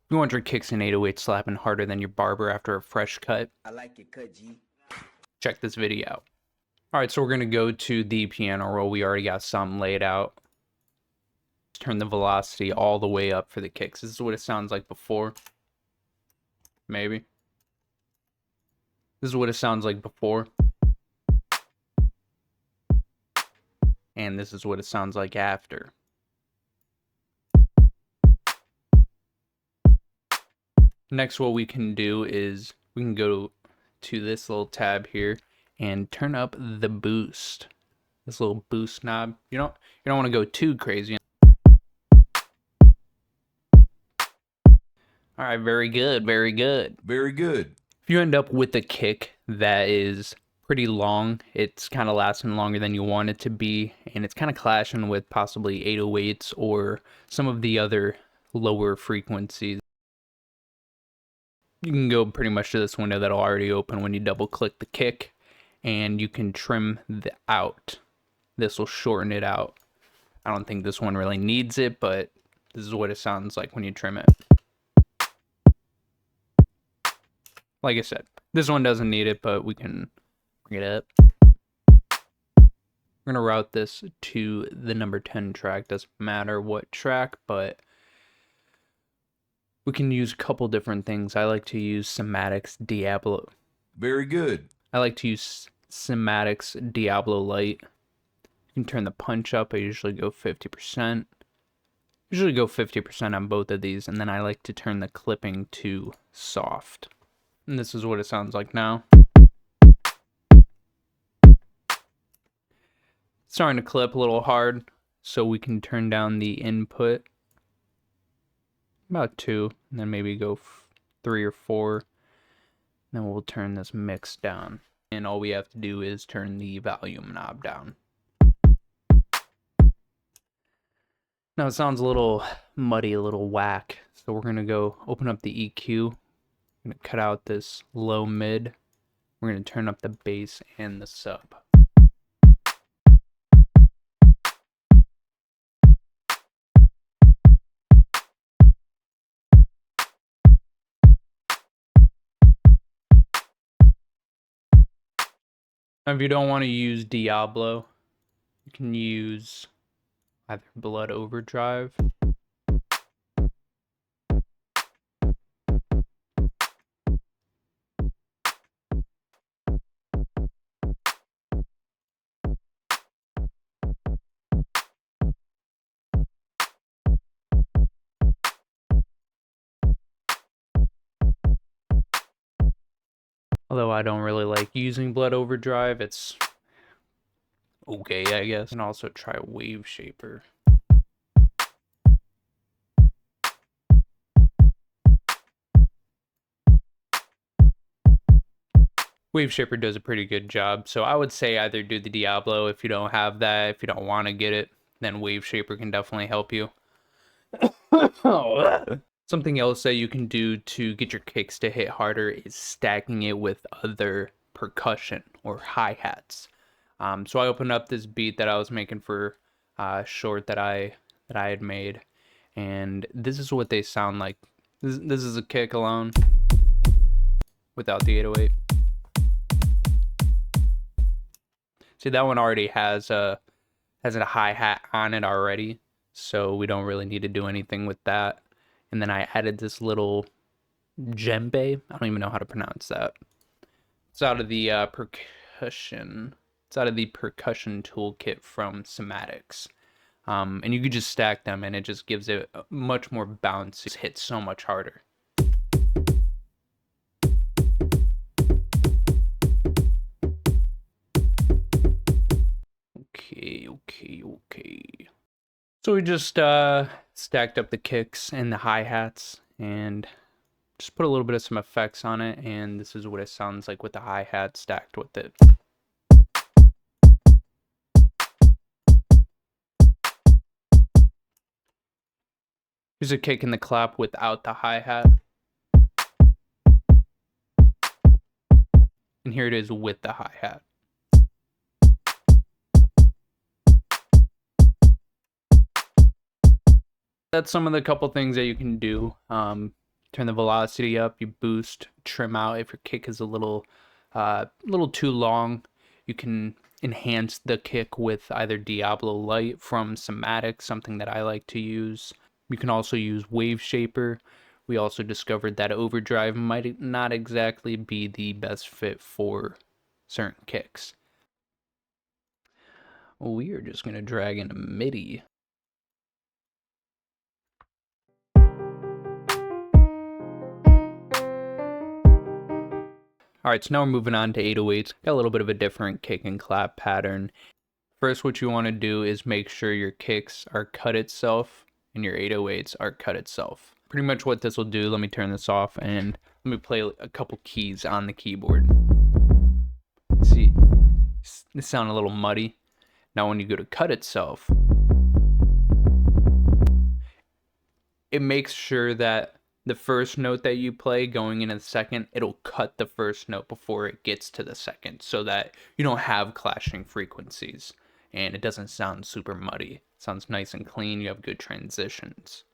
You want your kicks and 808 slapping harder than your barber after a fresh cut? I like your cut, G. Check this video out. Alright, so we're going to go to the piano roll. We already got some laid out. Turn the velocity all the way up for the kicks. This is what it sounds like before. Maybe. This is what it sounds like before. And this is what it sounds like after. Next, what we can do is we can go to this little tab here and turn up the boost. This little boost knob. You don't want to go too crazy. All right, very good, very good. Very good. If you end up with a kick that is pretty long, it's kind of lasting longer than you want it to be, and it's kind of clashing with possibly 808s or some of the other lower frequencies. You can go pretty much to this window that'll already open when you double click the kick, and you can trim the out. This will shorten it out. I don't think this one really needs it, but this is what it sounds like when you trim it. Like I said, this one doesn't need it, but we can bring it up. We're gonna route this to the number 10 track. Doesn't matter what track, but we can use a couple different things. I like to use Cymatics Diablo. Very good. I like to use Cymatics Diablo Lite. You can turn the punch up. I usually go 50%. Usually go 50% on both of these, and then I like to turn the clipping to soft. And this is what it sounds like now. Starting to clip a little hard, so we can turn down the input about 2, and then maybe go 3 or 4. Then we'll turn this mix down, and all we have to do is turn the volume knob down. Now it sounds a little muddy, a little whack, so we're gonna go open up the EQ. I'm gonna cut out this low mid. We're gonna turn up the bass and the sub. Now, if you don't want to use Diablo, you can use either Blood Overdrive. Although I don't really like using Blood Overdrive, it's okay, I guess. And also try Wave Shaper. Wave Shaper does a pretty good job, so I would say either do the Diablo if you don't have that. If you don't want to get it, then Wave Shaper can definitely help you. Something else that you can do to get your kicks to hit harder is stacking it with other percussion or hi-hats. So I opened up this beat that I was making for a short that I had made, and this is what they sound like. This is a kick alone without the 808. See, that one already has a hi-hat on it already, so we don't really need to do anything with that. And then I added this little djembe. I don't even know how to pronounce that. It's out of the percussion. It's out of the percussion toolkit from Cymatics. And you could just stack them, and it just gives it much more bounce. It hits so much harder. Okay. So we just stacked up the kicks and the hi-hats and just put a little bit of some effects on it, and this is what it sounds like with the hi-hat stacked with it. Here's a kick in the clap without the hi-hat. And here it is with the hi-hat. That's some of the couple things that you can do. turn the velocity up, you boost, trim out. If your kick is a little too long, you can enhance the kick with either Diablo Light from Somatic, something that I like to use. You can also use Wave Shaper. We also discovered that overdrive might not exactly be the best fit for certain kicks. We are just going to drag in a MIDI. Alright, so now we're moving on to 808s. Got a little bit of a different kick and clap pattern. First, what you want to do is make sure your kicks are cut itself and your 808s are cut itself. Pretty much what this will do, let me turn this off and let me play a couple keys on the keyboard. See, this sounds a little muddy. Now when you go to cut itself, it makes sure that the first note that you play going into the second, it'll cut the first note before it gets to the second so that you don't have clashing frequencies and it doesn't sound super muddy. It sounds nice and clean, you have good transitions.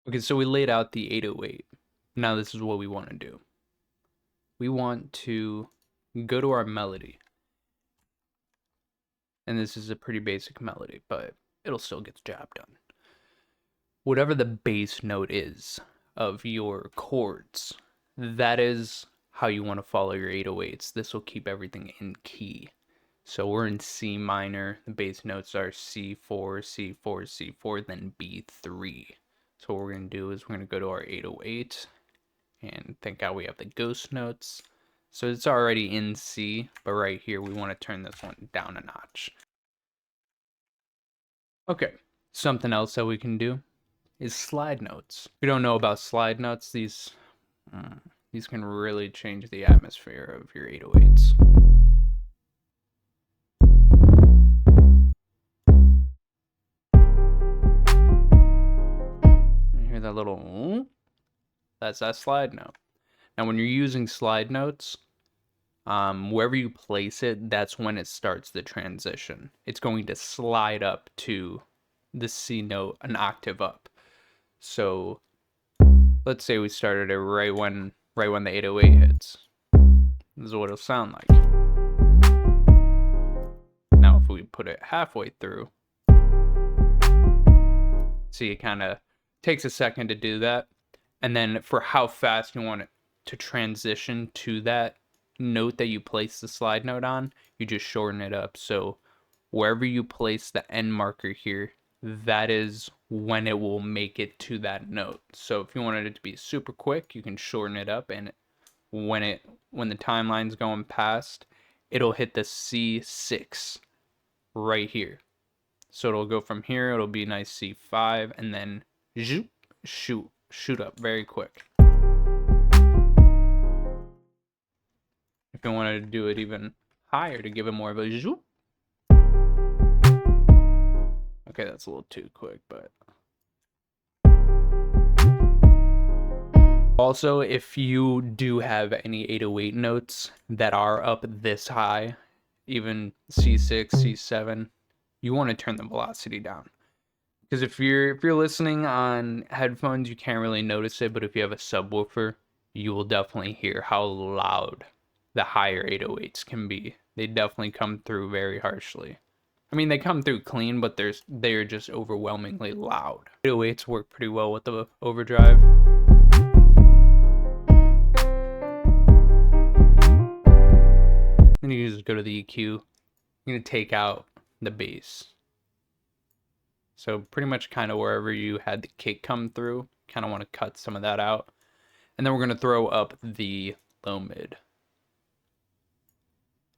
Okay, so we laid out the 808. Now this is what we want to do. We want to go to our melody. And this is a pretty basic melody, but it'll still get the job done. Whatever the bass note is of your chords, that is how you want to follow your 808s. This will keep everything in key. So we're in C minor. The bass notes are C4, C4, C4, then B3. So what we're going to do is we're going to go to our 808 and thank God we have the ghost notes. So it's already in C, but right here we want to turn this one down a notch. Okay, something else that we can do is slide notes. If you don't know about slide notes, these can really change the atmosphere of your 808s. You hear that little, that's that slide note. Now when you're using slide notes, wherever you place it, that's when it starts the transition. It's going to slide up to the C note an octave up. So let's say we started it right when the 808 hits. This is what it'll sound like. Now if we put it halfway through, see, it kind of takes a second to do that. And then for how fast you want it to transition to that note that you place the slide note on, you just shorten it up. So wherever you place the end marker here, that is when it will make it to that note. So if you wanted it to be super quick, you can shorten it up, and when the timeline's going past, it'll hit the C6 right here. So it'll go from here, it'll be nice C5, and then shoot up very quick. If you wanted to do it even higher to give it more of a zoop. Okay, that's a little too quick, but. Also, if you do have any 808 notes that are up this high, even C6, C7, you want to turn the velocity down. Because if you're listening on headphones, you can't really notice it, but if you have a subwoofer, you will definitely hear how loud the higher 808s can be. They definitely come through very harshly. I mean, they come through clean, but they're just overwhelmingly loud. 808s work pretty well with the overdrive. Then you just go to the EQ. You're going to take out the bass. So pretty much kind of wherever you had the kick come through, kind of want to cut some of that out. And then we're going to throw up the low mid.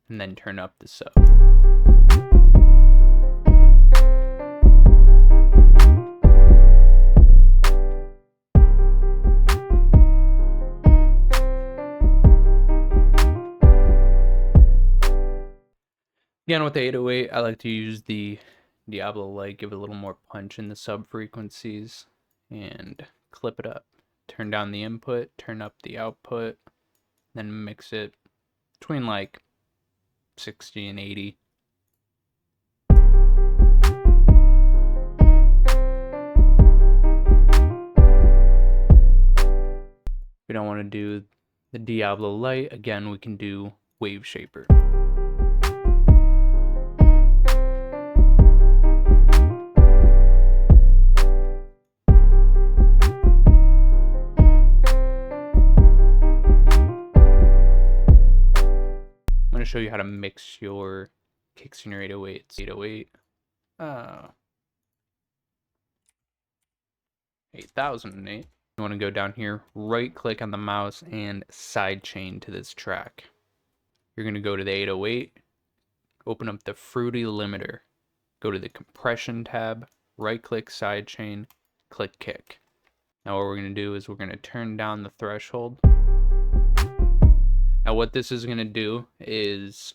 And then turn up the sub. Again, with the 808, I like to use the Diablo Light, give it a little more punch in the sub frequencies, and clip it up. Turn down the input, turn up the output, then mix it between like 60 and 80. We don't want to do the Diablo Light. Again, we can do Wave Shaper. I'm going to show you how to mix your kicks in your 808s. 808. 8008. You want to go down here, right click on the mouse and sidechain to this track. You're going to go to the 808, open up the Fruity Limiter, go to the compression tab, right click sidechain, click kick. Now what we're going to do is we're going to turn down the threshold. Now what this is going to do is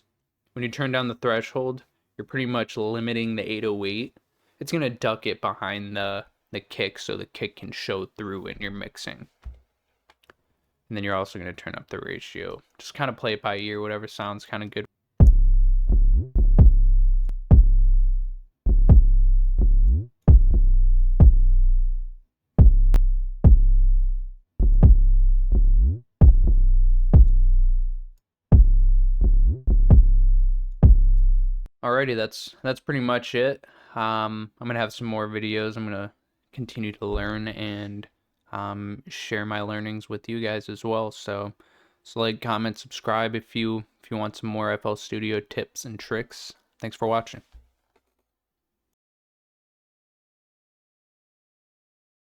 when you turn down the threshold, you're pretty much limiting the 808. It's going to duck it behind the kick so the kick can show through when you're mixing. And then you're also going to turn up the ratio. Just kind of play it by ear, whatever sounds kind of good. Alrighty, that's pretty much it. I'm gonna have some more videos. I'm gonna continue to learn and share my learnings with you guys as well. So like, comment, subscribe if you want some more FL Studio tips and tricks. Thanks for watching.